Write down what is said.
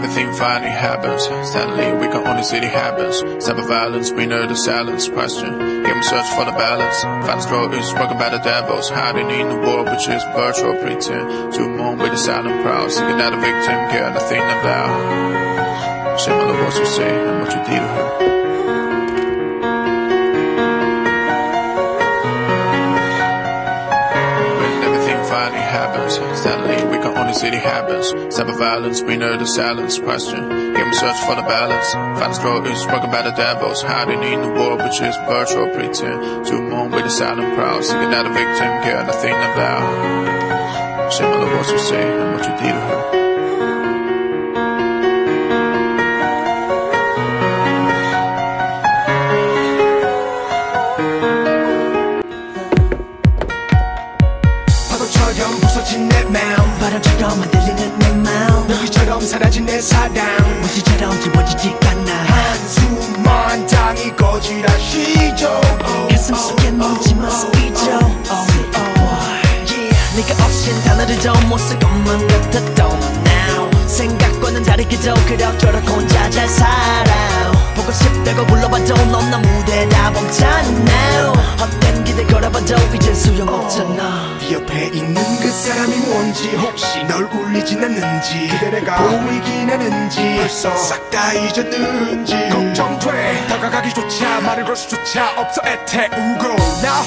everything finally happens. Suddenly we can only see it happens. Cyber violence, we know the silence. Question, game search for the balance. Find throat is broken by the devils. Hiding in the world which is virtual pretend. To mourn with the silent crowd. Seeking out a victim, care nothing about. Shame on the words you say and what you did to her. Finally happens. Suddenly we can only see it happens. Cyber violence, we know the silence. Question, game search for the balance. Find throat is broken by the devils. Hiding in the world which is virtual pretend. To mourn with the silent crowd. Seeking out a victim, care nothing about. Shame on the words you say and what you did to her. 내 마음 바람처럼 흔들리는 내 마음 여기처럼 사라진 내 사랑 무시처럼 지워지지 않아 한숨만 땅이 거지라시죠 가슴 속에 묻지마 스피죠 네가 없인 단어를 못쓸 것만 같았던 now 생각과는 다르게도 그럭저럭 혼자 잘 살아 보고 싶다고 불러봐도 넌 나 무대다 멈췄나 헛된 기대 걸어봐도 이젠 소용없잖아 네 옆에 있는 그 사람이 뭔지 혹시 널 울리진 않는지 그대 내가 보이긴 하는지 벌써 싹 다 잊었는지 걱정돼 다가가기조차 말을 걸 수조차 없어 애태우고 나